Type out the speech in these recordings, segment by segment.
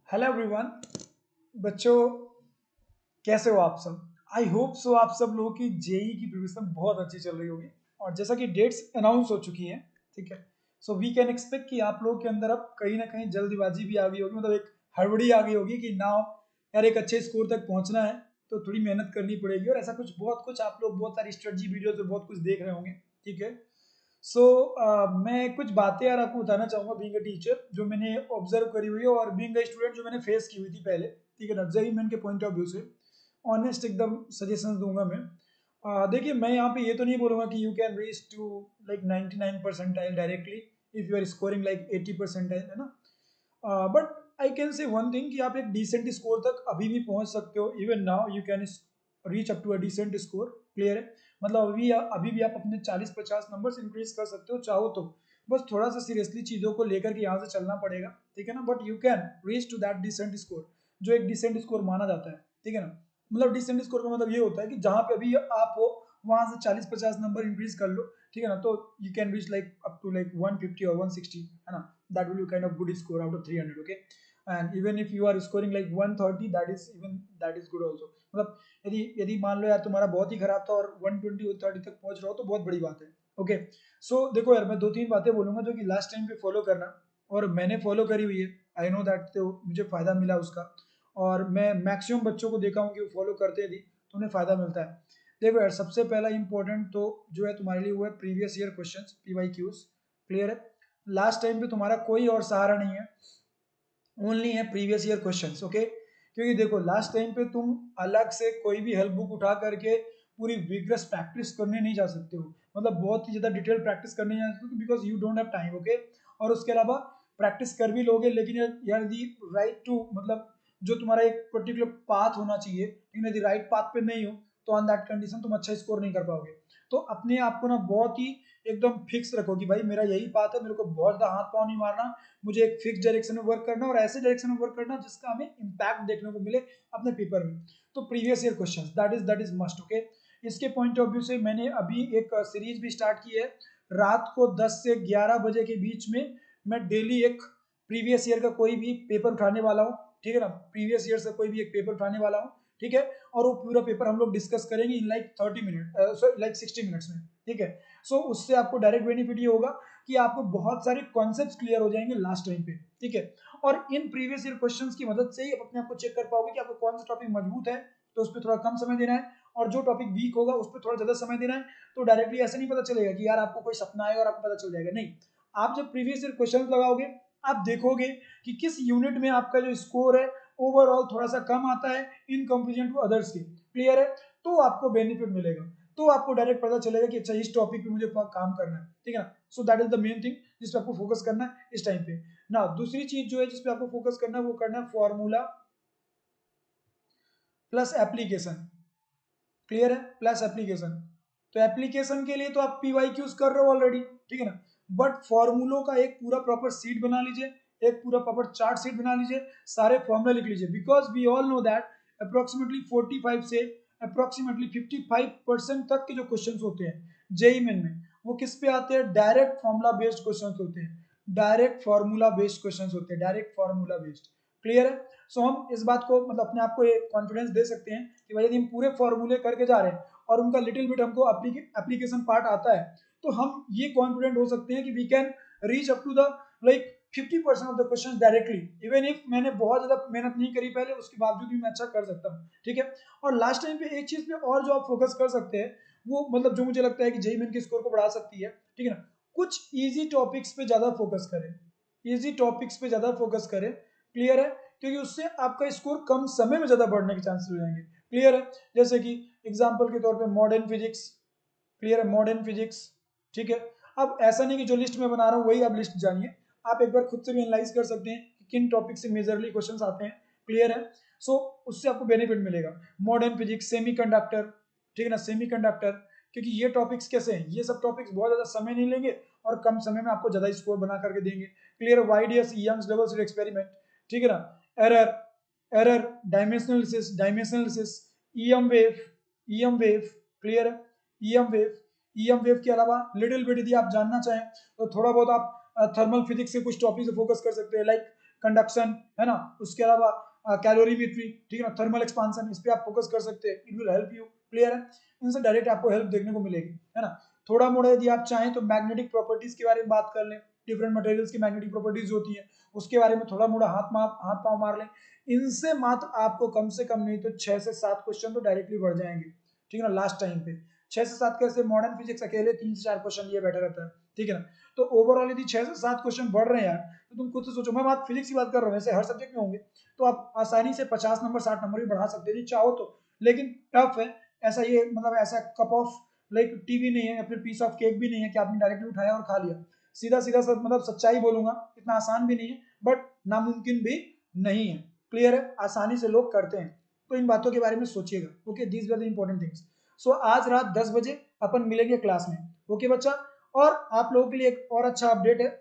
Hello everyone. बच्चों, कैसे हो आप सब? आई होप सो आप सब लोगों की जेई की प्रिपरेशन बहुत अच्छी चल रही होगी। और जैसा कि डेट्स अनाउंस हो चुकी हैं, ठीक है, सो वी कैन एक्सपेक्ट कि आप लोगों के अंदर अब कहीं ना कहीं जल्दबाजी भी आ गई होगी, मतलब एक हड़बड़ी आ गई होगी कि नाउ यार एक अच्छे स्कोर तक पहुंचना है तो थोड़ी मेहनत करनी पड़ेगी। और ऐसा कुछ बहुत कुछ आप लोग बहुत सारी स्ट्रेटजी वीडियोज में बहुत कुछ देख रहे होंगे, ठीक है। सो मैं कुछ बातें यार आपको बताना चाहूँगा बीइंग अ टीचर, जो मैंने ऑब्जर्व करी हुई है, और बीइंग अ स्टूडेंट जो मैंने फेस की हुई थी पहले, ठीक है ना, जेई मेन के पॉइंट ऑफ व्यू से ऑनेस्ट एकदम सजेशन दूंगा मैं। देखिए, मैं यहाँ पे ये तो नहीं बोलूँगा कि you can reach to like 99 percentile directly if you are scoring like 80 percentile, है ना। But I can say one thing कि आप एक डिसेंट स्कोर तक अभी भी पहुंच सकते हो। Even now you can reach up to a decent score. Clear है? मतलब अभी भी आप अपने 40-50 नंबर इंक्रीज कर सकते हो चाहो तो। बस थोड़ा सा सीरियसली चीज़ों को लेकर के यहाँ से चलना पड़ेगा, ठीक है ना। But you can reach to that decent score, जो एक डिसेंट स्कोर माना जाता है, ठीक है ना। मतलब डिसेंट स्कोर का मतलब ये होता है कि जहाँ पे अभी आप हो वहां से 40-50 नंबर इंक्रीज कर लो, ठीक है ना, तो you can reach like up to like 150 और 160, है ना। that will be kind of good score out of 300, okay. And even if you are scoring like 130, that is good also। मतलब यदि यदि मान लो यार तुम्हारा बहुत ही खराब था और 120 130 तक पहुंच रहा हो तो बहुत बड़ी बात है, ओके। सो देखो यार, मैं दो तीन बातें बोलूंगा जो कि लास्ट टाइम पे फॉलो करना, और मैंने फॉलो करी हुई है। आई नो दैट, तो मुझे फायदा मिला उसका। और मैं मैक्सिमम बच्चों को देखा हूँ कि वो फॉलो करते थी तो उन्हें फायदा मिलता है। देखो यार, सबसे पहला इंपॉर्टेंट तो जो है तुम्हारे लिए वो है previous year questions, PYQs. Clear है? लास्ट टाइम पे तुम्हारा कोई और सहारा नहीं है, ओनली है प्रीवियस ईयर क्वेश्चंस, ओके। क्योंकि देखो, लास्ट टाइम पे तुम अलग से कोई भी हेल्प बुक उठा करके पूरी विग्रस प्रैक्टिस करने नहीं जा सकते हो। मतलब बहुत ही ज्यादा डिटेल प्रैक्टिस करने नहीं जा सकते because you don't have time, okay. और उसके अलावा प्रैक्टिस कर भी लोगे, लेकिन यार दी राइट टू, मतलब जो तुम्हारा एक पर्टिकुलर पाथ होना चाहिए, लेकिन यदि राइट पाथ पे नहीं हो तो ऑन दैट कंडीशन तुम अच्छा स्कोर नहीं कर पाओगे। तो अपने आप को ना बहुत ही एकदम फिक्स रखो कि भाई मेरा यही पाथ है, मेरे को बहुत ज्यादा हाथ पाँव नहीं मारना, मुझे एक फिक्स डायरेक्शन में वर्क करना और ऐसे डायरेक्शन में वर्क करना जिसका हमें इम्पैक्ट देखने को मिले अपने पेपर में। तो previous year questions, that is must, okay. इसके पॉइंट ऑफ व्यू से मैंने अभी एक सीरीज भी स्टार्ट की है। रात को 10 से 11 बजे के बीच में मैं डेली एक प्रीवियस ईयर का कोई भी पेपर उठाने वाला हूँ, ठीक है ना। प्रीवियस ईयर से कोई भी एक पेपर उठाने वाला हूँ, ठीक है। और वो पूरा पेपर हम लोग डिस्कस करेंगे in like 30 minute, like 60 minutes में, ठीक है। सो उससे आपको डायरेक्ट बेनिफिट ये होगा कि आपको बहुत सारे कॉन्सेप्ट्स क्लियर हो जाएंगे लास्ट टाइम पे, ठीक है। और इन प्रीवियस ईयर क्वेश्चंस की मदद से ही आप अपने आप को चेक कर पाओगे कि आपको कौन सा टॉपिक मजबूत है तो उस पर थोड़ा कम समय देना है, और जो टॉपिक वीक होगा उस पर थोड़ा ज्यादा समय देना है। तो डायरेक्टली ऐसे नहीं पता चलेगा कि यार आपको कोई सपना है और आपको पता चल जाएगा, नहीं। आप जब प्रीवियस ईयर क्वेश्चन लगाओगे, आप देखोगे कि किस यूनिट में आपका जो स्कोर है ओवरऑल थोड़ा सा कम आता है इन कंपेरिजन टू अदर्स के। क्लियर है? तो आपको बेनिफिट मिलेगा, तो आपको डायरेक्ट पता चलेगा कि अच्छा इस टॉपिक पे मुझे काम करना है, ठीक है ना। So that is the main thing जिस पे आपको फोकस करना है इस टाइम पे। ना दूसरी चीज जो है जिस पे आपको फोकस करना है वो करना है फॉर्मूला प्लस एप्लीकेशन। क्लियर है? Plus application. तो एप्लीकेशन के लिए तो आप पीवाईक्यूज कर रहे हो ऑलरेडी, ठीक है ना। बट फॉर्मूलों का एक पूरा प्रॉपर सीट बना लीजिए, एक पूरा प्रॉपर चार्ट सीट बना लीजिए, सारे फॉर्मूला लिख लीजिए, because we all know that approximately 45 से अप्रोक्सीमेटली 55% तक के जो क्वेश्चन होते हैं जेई मेन में, वो किस पे आते हैं? डायरेक्ट फॉर्मूला बेस्ड क्वेश्चन होते हैं, डायरेक्ट फॉर्मूला बेस्ड क्वेश्चन होते हैं, डायरेक्ट फॉर्मूला बेस्ड। क्लियर है? सो हम इस बात को मतलब अपने आप को एक कॉन्फिडेंस दे सकते हैं कि भाई यदि हम पूरे फॉर्मूले करके जा रहे हैं और उनका लिटिल बिट हमको एप्लीकेशन पार्ट आता है, तो हम ये कॉन्फिडेंट हो सकते हैं कि we can reach up to the like 50% of the question directly, even if मैंने बहुत ज्यादा मेहनत नहीं करी पहले, उसके बावजूद भी मैं अच्छा कर सकता हूँ, ठीक है। और लास्ट टाइम पे एक चीज पे और जो आप फोकस कर सकते हैं, वो मतलब जो मुझे लगता है कि जेई मेन के स्कोर को बढ़ा सकती है, ठीक है ना। कुछ इजी टॉपिक्स पे ज्यादा फोकस करें, इजी टॉपिक्स पे ज्यादा फोकस करें। क्लियर है? क्योंकि उससे आपका स्कोर कम समय में ज्यादा बढ़ने के चांसेस हो जाएंगे। क्लियर है? जैसे कि एग्जांपल के तौर पे मॉडर्न फिजिक्स। क्लियर है? मॉडर्न फिजिक्स, ठीक है। अब ऐसा नहीं कि जो लिस्ट में बना रहा हूँ वही आप लिस्ट जानिए, आप एक बार खुद से भी एनालाइज कर सकते हैं कि किन टॉपिक से मेजरली क्वेश्चंस आते हैं। क्लियर है? सो उससे आपको बेनिफिट मिलेगा। मॉडर्न फिजिक्स, सेमीकंडक्टर, ठीक है ना, सेमीकंडक्टर। क्योंकि ये टॉपिक्स कैसे हैं, ये सब टॉपिक्स बहुत ज्यादा समय नहीं लेंगे और कम समय में आपको ज्यादा स्कोर बना करके देंगे। क्लियर? वाइडियस यंग्स डबल स्लिट एक्सपेरिमेंट, ठीक है ना। Error, error, dimensional analysis, EM wave, EM wave. Clear है? ईएम वेव, ईएम वेव के अलावा लिटिल बिट यदि आप जानना चाहें तो थोड़ा बहुत आप थर्मल फिजिक्स के कुछ टॉपिक से फोकस कर सकते हैं, लाइक कंडक्शन, है ना, उसके अलावा कैलोरीमेट्री, ठीक है ना, थर्मल एक्सपांशन, इस पे आप फोकस कर सकते हैं, it will help you. Clear है, इनसे डायरेक्ट आपको हेल्प देखने को मिलेगी, है ना। थोड़ा मोड़ा यदि आप चाहें तो मैग्नेटिक प्रॉपर्टीज के बारे में बात कर लें, डिफरेंट मटेरियल्स की मैग्नेटिक प्रॉपर्टीज होती है, उसके बारे में थोड़ा मोड़ा हाथ पांव मार लें। इनसे मात्र आपको कम से कम नहीं तो 6 से 7 क्वेश्चन तो डायरेक्टली बढ़ जाएंगे, ठीक है ना, लास्ट टाइम पे 6 से 7 कैसे, मॉडर्न फिजिक्स अकेले 3 से 4 क्वेश्चन ये बेटर रहता है, ठीक है ना। तो ओवरऑल यदि 6 से 7 क्वेश्चन बढ़ रहे हैं यार, तो तुम खुद से सोचो, मैं बात फिजिक्स की बात कर रहा हूँ, ऐसे हर सब्जेक्ट में होंगे तो आप आसानी से 50 नंबर 60 नंबर भी बढ़ा सकते हैं चाहो तो, लेकिन टफ है। ऐसा ये मतलब ऐसा कप ऑफ लाइक टीवी नहीं है या फिर पीस ऑफ केक भी नहीं है कि आपने डायरेक्टली उठाया और खा लिया। सीधा सीधा सब मतलब सच्चाई बोलूंगा, इतना आसान भी नहीं है बट नामुमकिन भी नहीं है। क्लियर है, आसानी से लोग करते हैं, तो इन बातों के बारे में सोचिएगा। Okay, these were the important things. So आज रात 10 बजे अपन मिलेंगे क्लास में। ओके बच्चा, और आप लोगों के लिए एक और अच्छा अपडेट है,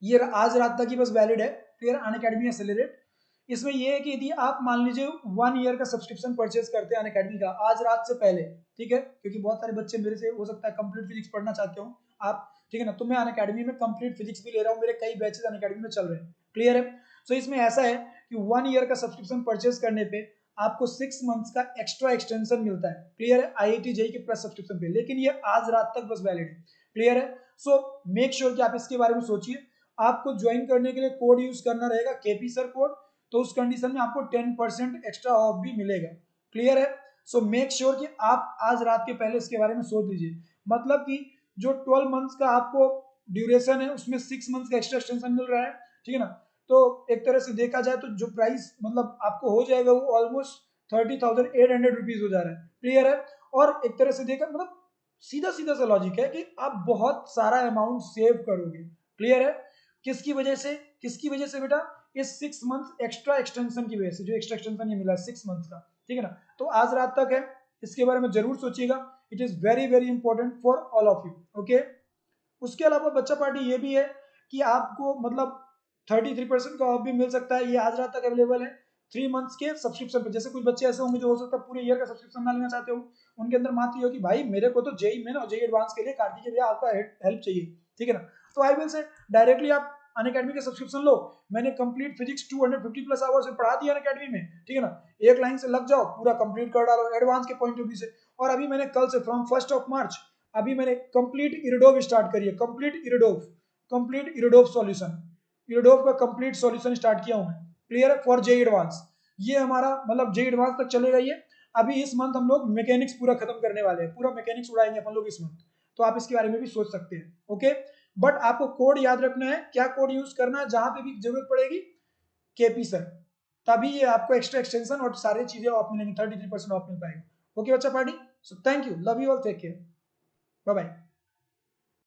ये आज रात तक ही बस वैलिड है, फिर अनअकैडमी एक्सेलरेट। इसमें ये है कि यदि आप मान लीजिए 1 ईयर का सब्सक्रिप्शन परचेज करते हैं अनअकैडमी का आज रात से पहले, ठीक है, क्योंकि बहुत सारे बच्चे मेरे से हो सकता है कंप्लीट फिजिक्स पढ़ना चाहते हो आप, ठीक है ना, तो मैं अनअकैडमी में कंप्लीट फिजिक्स भी ले रहा हूँ, मेरे कई बैचेस अनअकैडमी में चल रहे हैं। क्लियर है, सो इसमें ऐसा है कि 1 ईयर का सब्सक्रिप्शन परचेज करने पे आपको 6 मंथ्स का एक्स्ट्रा एक्सटेंशन मिलता है। क्लियर है, IIT JEE के प्लस सब्सक्रिप्शन पे, लेकिन ये आज रात तक बस वैलिड है। क्लियर है, सो मेक श्योर कि आप इसके बारे में सोचिए। आपको ज्वाइन करने के लिए कोड यूज करना रहेगा केपी सर कोड, तो उस कंडीशन में आपको 10% एक्स्ट्रा ऑफ भी मिलेगा। क्लियर है, सो मेक श्योर कि आप आज रात के पहले इसके बारे में सोच लीजिए। मतलब कि जो 12 मंथ्स का आपको ड्यूरेशन है उसमें 6 मंथ्स का एक्स्ट्रा एक्सटेंशन मिल रहा है, ठीक है ना। तो एक तरह से देखा जाए तो जो प्राइस मतलब आपको हो जाएगा वो ऑलमोस्ट 30,800 रुपीज हो जा रहा है। क्लियर है, और एक तरह से देखा मतलब सीधा सीधा सा लॉजिक है कि आप बहुत सारा अमाउंट सेव करोगे। क्लियर है, किसकी वजह से, किसकी वजह से बेटा, इस 6 मंथ एक्स्ट्रा एक्सटेंशन की वजह से, जो एक्स्ट्रा एक्सटेंशन ये मिला 6 मंथ का, ठीक है ना। तो आज रात तक है, इसके बारे में जरूर सोचिएगा, it is very very important for all of you. Okay, उसके अलावा बच्चा पार्टी ये भी है कि आपको मतलब 33% का ऑफ भी मिल सकता है, ये आज रात तक अवेलेबल है 3 मंथ्स के सब्सक्रिप्शन पे। जैसे कुछ बच्चे ऐसे होंगे जो हो सकता है पूरे ईयर का सब्सक्रिप्शन ना लेना चाहते हो, उनके अंदर मात्र ये हो कि भाई मेरे को तो जेई मेन और जेई एडवांस के लिए कार्तिक भैया आपका हेल्प चाहिए, ठीक है ना। तो आई विल से डायरेक्टली आप अनअकैडमी का सब्सक्रिप्शन लो, मैंने कंप्लीट फिजिक्स 250 प्लस आवर्स में पढ़ा दिया अनअकैडमी में, ठीक है ना, एक लाइन से लग जाओ पूरा कंप्लीट कर डालो एडवांस के पॉइंट ऑफ व्यू से। और अभी मैंने कल से फ्रॉम 1 मार्च अभी मैंने कंप्लीट इरिडोव स्टार्ट करी है, कंप्लीट इरिडोव सॉल्यूशन, इरिडोव का कंप्लीट सॉल्यूशन स्टार्ट किया हूं मैं। क्लियर है, फॉर जेई एडवांस, ये हमारा मतलब जेई एडवांस तक चलेगा ये। अभी इस मंथ हम लोग मैकेनिक्स पूरा खत्म करने वाले हैं, पूरा मैकेनिक्स उड़ाएंगे अपन लोग इस मंथ, तो आप इसके बारे में भी सोच सकते हैं। ओके, बट आपको कोड याद रखना है, क्या कोड यूज करना है जहां पे भी जरूरत पड़ेगी, केपी सर, तभी ये आपको एक्स्ट्रा एक्सटेंशन और सारी चीजें ऑफ मिलेंगी, 33% ऑफ मिल पाएगा। ओके बच्चा party, so thank you, love you all, take care, bye bye.